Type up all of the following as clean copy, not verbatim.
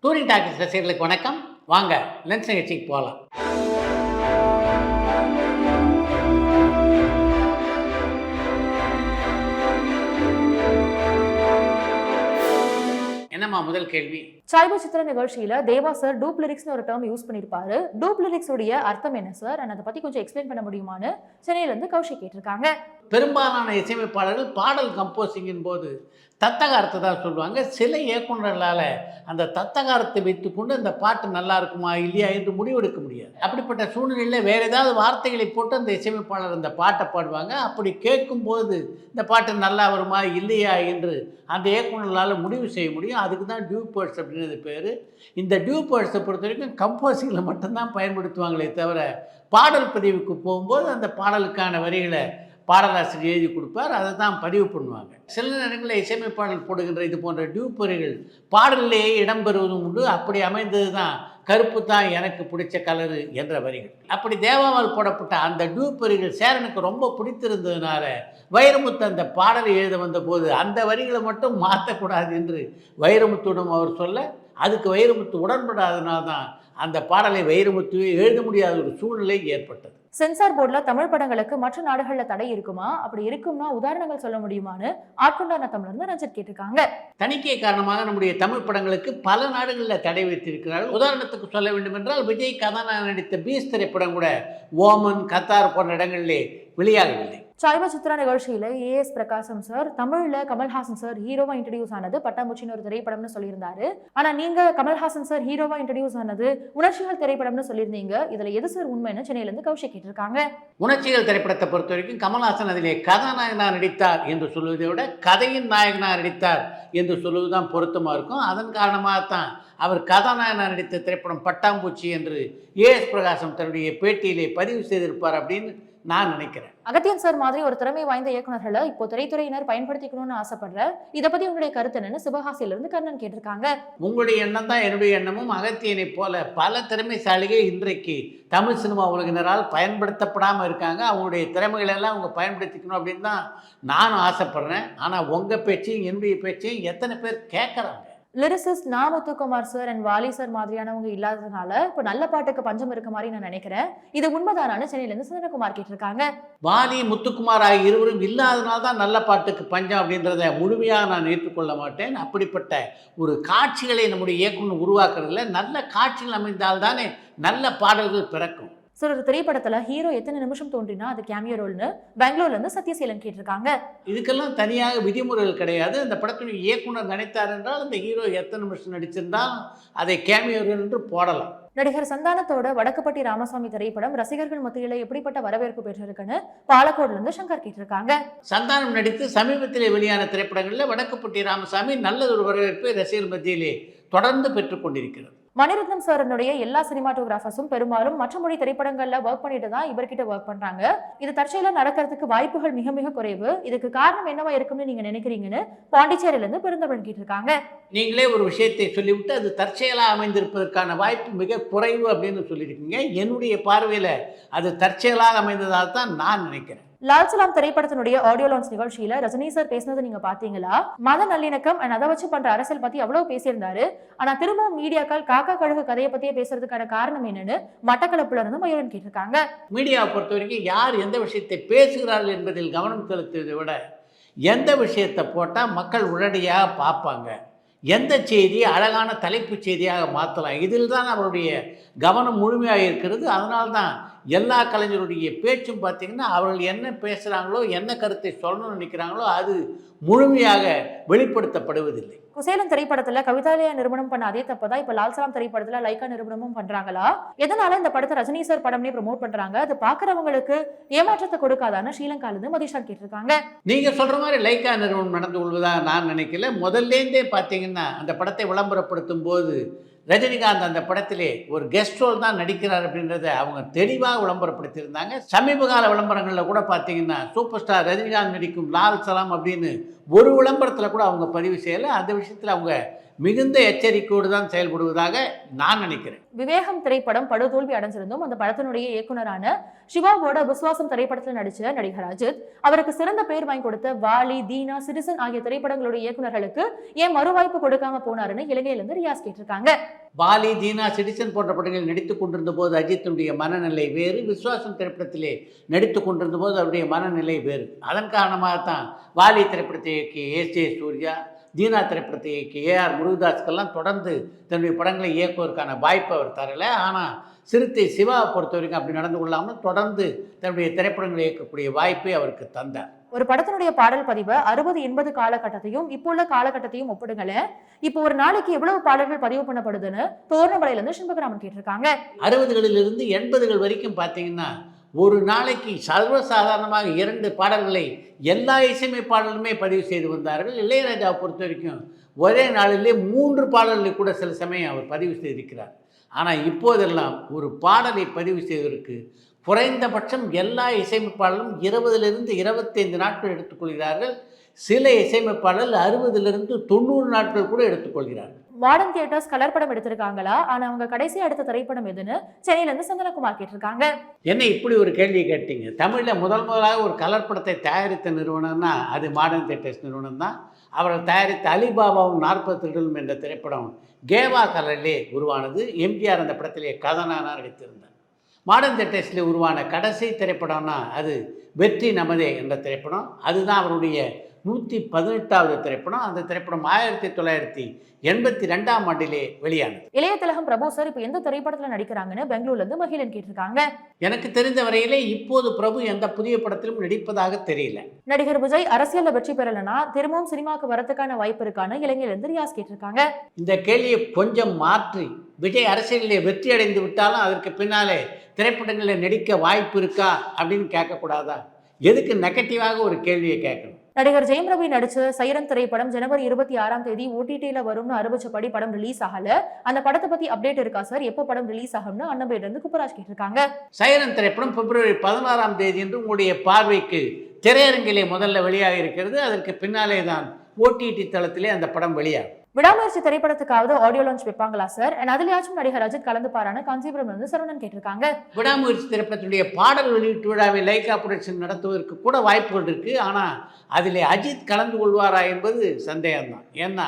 Touring talkies ரசிகர்களுக்கு வணக்கம். வாங்க லென்ஸ் நிகழ்ச்சிக்கு போகலாம். என்னம்மா முதல் கேள்வி? சாய்பா சித்திர நிகழ்ச்சியில தேவா சார் டூப் லிரிக்ஸ்னு ஒரு டேர்ம் யூஸ் பண்ணிருப்பாரு. டூப் லிரிக்ஸ் உடைய அர்த்தம் என்ன சார்? அதை பத்தி கொஞ்சம் எக்ஸ்பிளைன் பண்ண முடியுமான்னு சென்னையில இருந்து கௌஷிக் கேட்டிருக்காங்க. பெரும்பாலான இசையமைப்பாளர்கள் பாடல் கம்போசிங்கின் போது தத்தகாரத்தை தான் சொல்லுவாங்க. சில இயக்குநர்களால் அந்த தத்தகாரத்தை வைத்துக்கொண்டு அந்த பாட்டு நல்லா இருக்குமா இல்லையா என்று முடிவெடுக்க முடியாது. அப்படிப்பட்ட சூழ்நிலையில் வேறு ஏதாவது வார்த்தைகளை போட்டு அந்த இசையமைப்பாளர் அந்த பாட்டை பாடுவாங்க. அப்படி கேட்கும்போது இந்த பாட்டு நல்லா வருமா இல்லையா என்று அந்த இயக்குநர்களால் முடிவு செய்ய முடியும். அதுக்கு தான் டியூப்பர்ஸ் அப்படின்றது பேர். இந்த டியூப்பர்ஸை பொறுத்த வரைக்கும் கம்போசிங்கில் மட்டும்தான் பயன்படுத்துவாங்களே தவிர பாடல் பதிவுக்கு போகும்போது அந்த பாடலுக்கான வரிகளை பாடலாசிரியர் எழுதி கொடுப்பார். அதை தான் பதிவு பண்ணுவாங்க. சில நேரங்களில் இசையமைப்பாளர் போடுகின்ற இது போன்ற டியூப் வரிகள் பாடலிலேயே இடம்பெறுவதும் உண்டு. அப்படி அமைந்தது தான் கருப்பு தான் எனக்கு பிடிச்ச கலரு என்ற வரிகள். அப்படி தேவாவால் போடப்பட்ட அந்த டியூப் வரிகள் சேரனுக்கு ரொம்ப பிடித்திருந்ததுனால வைரமுத்து அந்த பாடலை எழுத வந்தபோது அந்த வரிகளை மட்டும் மாற்றக்கூடாது என்று வைரமுத்துவிடம் அவர் சொல்ல, அதுக்கு வைரமுத்து உடன்படாதனால தான் அந்த பாடலை வைரமுத்துவே எழுத முடியாத ஒரு சூழ்நிலை ஏற்பட்டது. சென்சார் போர்டுல தமிழ் படங்களுக்கு மற்ற நாடுகள்ல தடை இருக்குமா? அப்படி இருக்கும்னா உதாரணங்கள் சொல்ல முடியுமான்னு ஆட்கொண்டான தமிழர் ரஞ்சித் கேட்டிருக்காங்க. தணிக்கை காரணமாக நம்முடைய தமிழ் படங்களுக்கு பல நாடுகளில் தடை வைத்திருக்கிறார்கள். உதாரணத்துக்கு சொல்ல வேண்டும் என்றால் விஜய் கதாநாயகன் நடித்த பீஸ் திரைப்படம் கூட ஓமன், கத்தார் போன்ற இடங்களிலே வெளியாகவில்லை. சாய்பா சித்ரா நிகழ்ச்சியில ஏஎஸ் பிரகாசம் சார் தமிழ்ல கமல்ஹாசன் சார் ஹீரோவா இன்ட்ரடியூஸ் ஆனது பட்டாம்பூச்சின்னு ஒரு திரைப்படம்னு சொல்லியிருந்தாரு. ஆனா நீங்க கமல்ஹாசன் சார் ஹீரோவா இன்ட்ரடியூஸ் ஆனது உணர்ச்சிகள் திரைப்படம்னு சொல்லியிருந்தீங்க. இதுல எது சார் உண்மைன்னு சென்னையில இருந்து கௌஷிக் கேட்டிருக்காங்க. உணர்ச்சிகள் திரைப்படத்தை பொறுத்த வரைக்கும் கமல்ஹாசன் அதிலே கதாநாயகனாக நடித்தார் என்று சொல்வதை விட கதையின் நாயகனாக நடித்தார் என்று சொல்வதுதான் பொருத்தமாக இருக்கும். அதன் காரணமாகத்தான் அவர் கதாநாயகனாக நடித்த திரைப்படம் பட்டாம்பூச்சி என்று ஏஎஸ் பிரகாசம் தன்னுடைய பேட்டியிலே பதிவு செய்திருப்பார் அப்படின்னு நான் நினைக்கிறேன். அகத்தியன் சார் மாதிரி ஒரு திறமை வாய்ந்த இயக்குநர்களை இப்போ திரைத்துறையினர் பயன்படுத்திக்கணும்னு ஆசைப்படுற, இதை பத்தி உங்களுடைய கருத்து என்னன்னு சிவகாசியிலிருந்து கர்ணன் கேட்டிருக்காங்க. உங்களுடைய எண்ணம் தான் என்னுடைய எண்ணமும். அகத்தியனை போல பல திறமைசாலிகள் இன்றைக்கு தமிழ் சினிமா உலகினரால் பயன்படுத்தப்படாமல் இருக்காங்க. அவங்களுடைய திறமைகள் எல்லாம் அவங்க பயன்படுத்திக்கணும் அப்படின்னு தான் நானும் ஆசைப்படுறேன். ஆனால் உங்கள் பேச்சையும் என்னுடைய பேச்சையும் எத்தனை பேர் கேட்குறாங்க? Lyricist Na Muthukumar sir and Vaali sir மாதிரியானவங்க இல்லாததுனால இப்போ நல்ல பாட்டுக்கு பஞ்சம் இருக்க மாதிரி நான் நினைக்கிறேன். இது உண்மைதானான்னு சென்னையிலேருந்து சந்திரகுமார் கேட்டிருக்காங்க. வாலி, முத்துக்குமார் ஆகிய இருவரும் இல்லாதனால தான் நல்ல பாட்டுக்கு பஞ்சம் அப்படின்றத முழுமையாக நான் ஏற்றுக்கொள்ள மாட்டேன். அப்படிப்பட்ட ஒரு காட்சிகளை நம்முடைய இயக்குனர் உருவாக்குறதுல நல்ல காட்சிகள் அமைந்தால்தானே நல்ல பாடல்கள் பிறக்கும். சார் ஒரு திரைப்படத்துல ஹீரோ எத்தனை நிமிஷம் தோன்றினா அது கேமியோ ரோல்னு பெங்களூர்ல இருந்து சத்யசீலன் கேட்டிருக்காங்க. இதுக்கெல்லாம் தனியாக விதிமுறைகள் கிடையாது. அந்த படத்தினுடைய இயக்குனர் நினைத்தார் என்றால் அந்த ஹீரோ எத்தனை நிமிஷம் நடிச்சிருந்தாலும் அதை கேமியோ ரோல் என்று போடலாம். நடிகர் சந்தானத்தோட வடக்குப்பட்டி ராமசாமி திரைப்படம் ரசிகர்கள் மத்தியில எப்படிப்பட்ட வரவேற்பு பெற்றிருக்குன்னு பாலக்கோடுல இருந்து சங்கர் கேட்டிருக்காங்க. சந்தானம் நடித்து சமீபத்திலே வெளியான திரைப்படங்களில் வடக்குப்பட்டி ராமசாமி நல்லதொரு வரவேற்பை ரசிகர்கள் மத்தியிலே தொடர்ந்து பெற்றுக்கொண்டிருக்கிறது. மணிரத்னம் சாரனுடைய எல்லா சினிமாட்டோகிராஃபர்ஸும் பெரும்பாலும் மற்ற மொழி திரைப்படங்கள்ல ஒர்க் பண்ணிட்டு தான் இவர்கிட்ட ஒர்க் பண்றாங்க. இது தற்செயலா நடக்கிறதுக்கு வாய்ப்புகள் மிக மிக குறைவு. இதுக்கு காரணம் என்னவா இருக்கும்னு நீங்க நினைக்கிறீங்கன்னு பாண்டிச்சேரியில இருந்து பெருந்தவன் கேட்டிருக்காங்க. நீங்களே ஒரு விஷயத்தை சொல்லிவிட்டு அது தற்செயலாக அமைந்திருப்பதற்கான வாய்ப்பு மிக குறைவு அப்படின்னு சொல்லியிருக்கீங்க. என்னுடைய பார்வையில் அது தற்செயலாக அமைந்ததாக தான் நான் நினைக்கிறேன். லால் சலாம் திரைப்படத்தினுடைய ஆடியோ லான்ச் நிகழ்ச்சியில ரஜினி சார் பேசினது நீங்க பாத்தீங்களா? மத நல்லிணக்கம் அண்ட் அதை வச்சு பண்ற அரசியல் பத்தி அவ்வளவு பேசியிருந்தாரு. ஆனா திரும்பவும் மீடியாக்கள் காக்கா கழுகு கதையை பத்தியே பேசுறதுக்கான காரணம் என்னன்னு மட்டக்களப்புல இருந்து மயூரன் கேட்டிருக்காங்க. மீடியாவை பொறுத்த வரைக்கும் யார் எந்த விஷயத்தை பேசுகிறார்கள் என்பதில் கவனம் செலுத்துவதை விட எந்த விஷயத்தை போட்டால் மக்கள் உடனடியாக பார்ப்பாங்க, எந்த செய்தி அழகான தலைப்பு செய்தியாக மாற்றலாம், இதில் தான் அவருடைய கவனம் முழுமையாக இருக்கிறது. அதனால்தான் எல்லா கலைஞருடைய பேச்சும் பார்த்திங்கன்னா அவர்கள் என்ன பேசுகிறாங்களோ என்ன கருத்தை சொல்லணும்னு நினைக்கிறாங்களோ அது முழுமையாக வெளிப்படுத்தப்படுவதில்லை. குசேலன் திரைப்படத்துல கவிதாலயா நிறுவனம் பண்ண அதே தப்பதான் இப்ப லால் சலாம் திரைப்படத்துல லைக்கா நிறுவனமும் பண்றாங்களா? எதனால இந்த படத்தை ரஜினி சார் படம்னே ப்ரமோட் பண்றாங்க? அது பாக்குறவங்களுக்கு ஏமாற்றத்தை கொடுக்காதான்னு ஸ்ரீலங்கால இருந்து மதிஷா கேட்டிருக்காங்க. நீங்க சொல்ற மாதிரி லைக்கா நிறுவனம் நடந்து கொள்வதாக நான் நினைக்கல. முதல்லேருந்தே பார்த்தீங்கன்னா அந்த படத்தை விளம்பரப்படுத்தும் போது ரஜினிகாந்த் அந்த படத்திலே ஒரு கெஸ்ட் ரோல் தான் நடிக்கிறார் அப்படின்றத அவங்க தெளிவாக விளம்பரப்படுத்தியிருந்தாங்க. சமீப கால விளம்பரங்களில் கூட பார்த்தீங்கன்னா சூப்பர் ஸ்டார் ரஜினிகாந்த் நடிக்கும் லால் சலாம் அப்படின்னு ஒரு விளம்பரத்தில் கூட அவங்க பதிவு செய்யலை. அந்த விஷயத்தில் அவங்க மிகுந்த எச்சரிக்கையோடு தான் செயல்படுவதாக நான் நினைக்கிறேன். விவேகம் திரைப்படம் படுதோல்வி அடைஞ்சிருந்தும் அந்த படத்தினுடைய இயக்குனரான சிவாவோட விஸ்வாசம் திரைப்படத்தில் நடிச்ச நடிகர் அஜித் அவருக்கு சிறந்த பேர் வாங்கி கொடுத்த வாலி, தீனா, சிட்டிசன் ஆகிய திரைப்படங்களுடைய இயக்குனர்களுக்கு ஏன் மறுவாய்ப்பு கொடுக்காம போனாருன்னு இலங்கையிலிருந்து ரியாஸ் கேட்டிருக்காங்க. வாலி, தீனா, சிட்டிசன் போன்ற படங்களில் நடித்துக் கொண்டிருந்த போது அஜித்தினுடைய மனநிலை வேறு, விஸ்வாசம் திரைப்படத்திலே நடித்துக் கொண்டிருந்த போது அவருடைய மனநிலை வேறு. அதன் காரணமாகத்தான் வாலி திரைப்படத்தை இயக்கிய ஏ சூர்யா, தீனா திரைப்படத்தை இயக்கிய ஏஆர் முருகதாஸ்கெல்லாம் தொடர்ந்து தன்னுடைய படங்களை இயக்குவதற்கான வாய்ப்பு அவர் தரலை. ஆனால் சிறுத்தை சிவாவை பொறுத்த வரைக்கும் அப்படி நடந்து கொள்ளாமல் தொடர்ந்து தன்னுடைய திரைப்படங்களை இயக்கக்கூடிய வாய்ப்பை அவருக்கு தந்தார். ஒரு படத்தினுடைய பாடல் பதிவை 60-80 காலகட்டத்தையும் இப்போ உள்ள காலகட்டத்தையும் ஒப்பிடுங்களேன். இப்போ ஒரு நாளைக்கு எவ்வளவு பாடல்கள் பதிவு பண்ணப்படுதுன்னு தோரணமலையிலிருந்து சிம்பகராமன் கேட்டிருக்காங்க. 60களிலிருந்து 80கள் வரைக்கும் பார்த்தீங்கன்னா ஒரு நாளைக்கு சர்வசாதாரணமாக 2 பாடல்களை எல்லா இசையமைப்பாளர்களுமே பதிவு செய்து வந்தார்கள். இளையராஜாவை பொறுத்த வரைக்கும் ஒரே நாளிலே 3 பாடல்களை கூட சில சமயம் அவர் பதிவு செய்திருக்கிறார். ஆனால் இப்போதெல்லாம் ஒரு பாடலை பதிவு செய்வதற்கு குறைந்தபட்சம் எல்லா இசையமைப்பாளர்களும் 20லிருந்து 25 நாட்கள் எடுத்துக்கொள்கிறார்கள். சில இசையமைப்பாளர்கள் 60லிருந்து 90 நாட்கள் கூட எடுத்துக்கொள்கிறார்கள். மாடர்ன் தியேட்டர்ஸ் கலர் படம் எடுத்திருக்காங்களா? ஆனா அவங்க கடைசி அடுத்த திரைப்படம் எதுன்னு சென்னையில இருந்து சந்தனகுமார் கேட்டிருக்காங்க. என்ன இப்படி ஒரு கேள்வியை கேட்டீங்க? தமிழில் முதலாக ஒரு கலர் படத்தை தயாரித்த நிறுவனம்னா அது மாடர்ன் தியேட்டர்ஸ் நிறுவனம் தான். அவர்கள் தயாரித்த அலிபாபாவும் 40 திருடலும் என்ற திரைப்படம் கேவா கலரிலே உருவானது. எம்ஜிஆர் அந்த படத்திலே கதாநாயகனாக நடித்திருந்தார். மாடர்ன் தியேட்டர்ஸில் உருவான கடைசி திரைப்படம்னா அது வெற்றி நமதே என்ற திரைப்படம். அதுதான் அவருடைய 118வது திரைப்படம். அந்த திரைப்படம் 1982ஆம் ஆண்டிலே வெளியானது. இளைய திலகம் பிரபு சார் இப்போ எந்த திரைப்படத்தில் நடிக்கிறாங்கன்னு பெங்களூர்ல இருந்து மகிழன் கேட்டிருக்காங்க. எனக்கு தெரிந்த வரையிலே இப்போது பிரபு எந்த புதிய படத்திலும் நடிப்பதாக தெரியல. நடிகர் விஜய் அரசியல்ல வெற்றி பெறலனா திரும்பவும் சினிமாவுக்கு வரதுக்கான வாய்ப்பு இருக்கான்னு இலங்கையில இருந்து ரியாஸ் கேட்டிருக்காங்க. இந்த கேள்வியை கொஞ்சம் மாற்றி, விஜய் அரசியலிலே வெற்றி அடைந்து விட்டாலும் அதற்கு பின்னாலே திரைப்படங்களில் நடிக்க வாய்ப்பு இருக்கா அப்படின்னு கேட்கக்கூடாதா? எதுக்கு நெகட்டிவாக ஒரு கேள்வியை கேட்கணும்? நடிகர் ஜெயம் ரவி நடிச்ச சைரன் திரைப்படம் ஜனவரி 26ஆம் தேதி OTTல வரும்னு அறிவிச்சபடி படம் ரிலீஸ் ஆகல. அந்த படத்தை பத்தி அப்டேட் இருக்கா சார்? எப்போ படம் ரிலீஸ் ஆகும்னு அண்ணம்பேட்ல இருந்து குப்பராஜ் கேட்டிருக்காங்க. சைரன் திரைப்படம் பிப்ரவரி 16ஆம் தேதி என்று உங்களுடைய பார்வைக்கு திரையரங்கிலே முதல்ல வெளியாக இருக்கிறது. அதற்கு பின்னாலே தான் OTT தளத்திலே அந்த படம் வெளியாகும். விடாமுயற்சி திரைப்படத்துக்காவது ஆடியோ லான்ச் வைப்பாங்களா சார்? அதுலயாச்சும் நடிகர் அஜித் கலந்துப்பாரான காஞ்சிபுரம் வந்து சரவணன் கேட்டிருக்காங்க. விடாமுயற்சி திரைப்படத்துடைய பாடல் வெளியீட்டு விழாவை லைகா புரொடக்ஷன் நடத்துவதற்கு கூட வாய்ப்புகள் இருக்கு. ஆனால் அதிலே அஜித் கலந்து கொள்வாரா என்பது சந்தேகம்தான். ஏன்னா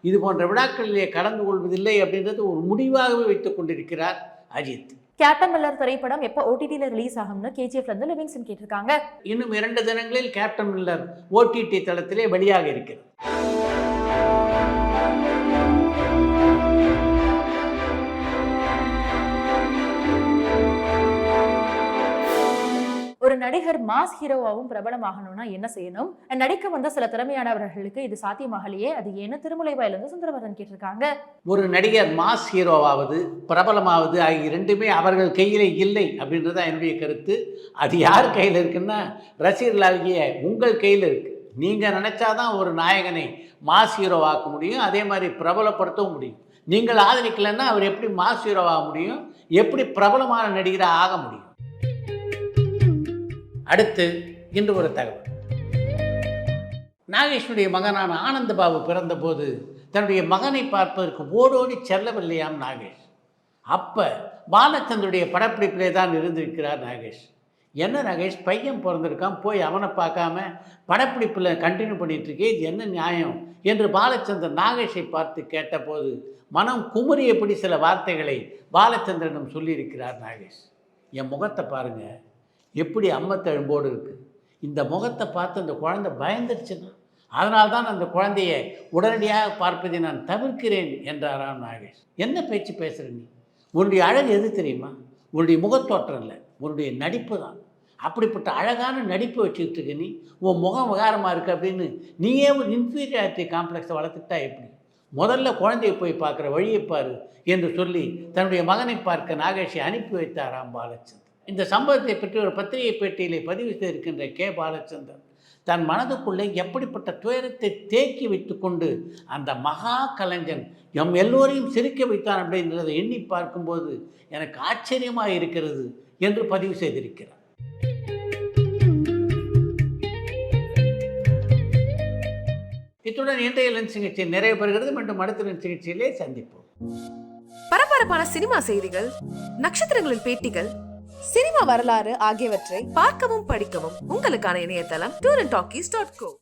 இது போன்ற விழாக்களிலே கலந்து கொள்வதில்லை அப்படின்றது ஒரு முடிவாகவே வைத்துக் கொண்டிருக்கிறார் அஜித். கேப்டன் மில்லர் திரைப்படம் எப்போ OTTல ரிலீஸ் ஆகும்னு KGF இருந்து லிவிங்ஸ்டன் கேட்டிருக்காங்க. இன்னும் 2 தினங்களில் கேப்டன் மில்லர் OTT தளத்திலே வெளியாக இருக்கிறது. ஒரு நடிகர் மாஸ் ஹீரோவாகவும் பிரபலமாகணும்னா என்ன செய்யணும்? நடிக்க வந்த சில திறமையானவர்களுக்கு இது சாத்தியமாகலையே, அது ஏன்னு திருமுலைவாயிலிருந்து சுந்தரவர்தன் கேட்டிருக்காங்க. ஒரு நடிகர் மாஸ் ஹீரோவாவது பிரபலமாவது ஆகிய 2மே அவர்கள் கையிலே இல்லை அப்படின்றத என்னுடைய கருத்து. அது யார் கையில் இருக்குன்னா ரசிகர்களாகிய உங்கள் கையில் இருக்கு. நீங்கள் நினைச்சாதான் ஒரு நாயகனை மாஸ் ஹீரோவாக்க முடியும், அதே மாதிரி பிரபலப்படுத்தவும் முடியும். நீங்கள் ஆதரிக்கலைன்னா அவர் எப்படி மாஸ் ஹீரோவாக முடியும், எப்படி பிரபலமான நடிகராக ஆக முடியும்? அடுத்து இன்று ஒரு தகவல். நாகேஷனுடைய மகனான ஆனந்தபாபு பிறந்தபோது தன்னுடைய மகனை பார்ப்பதற்கு ஓடோடி செல்லவில்லையாம் நாகேஷ். அப்போ பாலச்சந்தருடைய படப்பிடிப்பிலே தான் இருந்திருக்கிறார் நாகேஷ். என்ன நாகேஷ், பையன் பிறந்திருக்கான், போய் அவனை பார்க்காம படப்பிடிப்பில் கண்டினியூ பண்ணிட்டு இருக்கே, இது என்ன நியாயம் என்று பாலச்சந்தர் நாகேஷை பார்த்து கேட்டபோது மனம் குமுறியபடி சில வார்த்தைகளை பாலச்சந்திரனிடம் சொல்லியிருக்கிறார் நாகேஷ். என் முகத்தை பாருங்கள், எப்படி அம்மத்தழும்போடு இருக்குது. இந்த முகத்தை பார்த்து அந்த குழந்தை பயந்துடுச்சுன்னா அதனால தான் அந்த குழந்தையை உடனடியாக பார்ப்பதை நான் தவிர்க்கிறேன் என்றாராம் நாகேஷ். என்ன பேச்சு பேசுகிற நீ? உன்னுடைய அழகு எது தெரியுமா? உன்னுடைய முகத்தோற்றம் இல்லை, உன்னுடைய நடிப்பு தான். அப்படிப்பட்ட அழகான நடிப்பு வச்சுக்கிட்டு இருக்க நீ, உன் முகம் விகாரமாக இருக்குது அப்படின்னு நீயே ஒரு இன்ஃபீரியாரிட்டி காம்ப்ளெக்ஸை வளர்த்துக்கிட்டா எப்படி? முதல்ல குழந்தையை போய் பார்க்குற வழியை பாரு என்று சொல்லி தன்னுடைய மகனை பார்க்க நாகேஷை அனுப்பி வைத்தாராம் பாலச்சந்தர். இந்த சம்பவத்தை பற்றி ஒரு பத்திரிகை பேட்டியிலே பதிவு செய்திருக்கின்ற பாலச்சந்தர் தன் மனதுக்குள்ளே எப்படிப்பட்ட துயரத்தை தேக்கி வைத்து கொண்டு அந்த மகா கலைஞன் எல்லோரையும் சிரிக்க வைத்தான் அப்படின்றதை எண்ணி பார்க்கும்போது எனக்கு ஆச்சரியமாக இருக்கிறது என்று பதிவு செய்திருக்கிறார். இத்துடன் இன்றைய லென்ஸ் நிகழ்ச்சி நிறைவு பெறுகிறது. மீண்டும் அடுத்த லென்ஸ் நிகழ்ச்சியிலே சந்திப்போம். பரபரப்பான சினிமா செய்திகள், நட்சத்திரங்களின் பேட்டிகள், சினிமா வரலாறு ஆகியவற்றை பார்க்கவும் படிக்கவும் உங்களுக்கான இணையதளம் tourantalkies.co.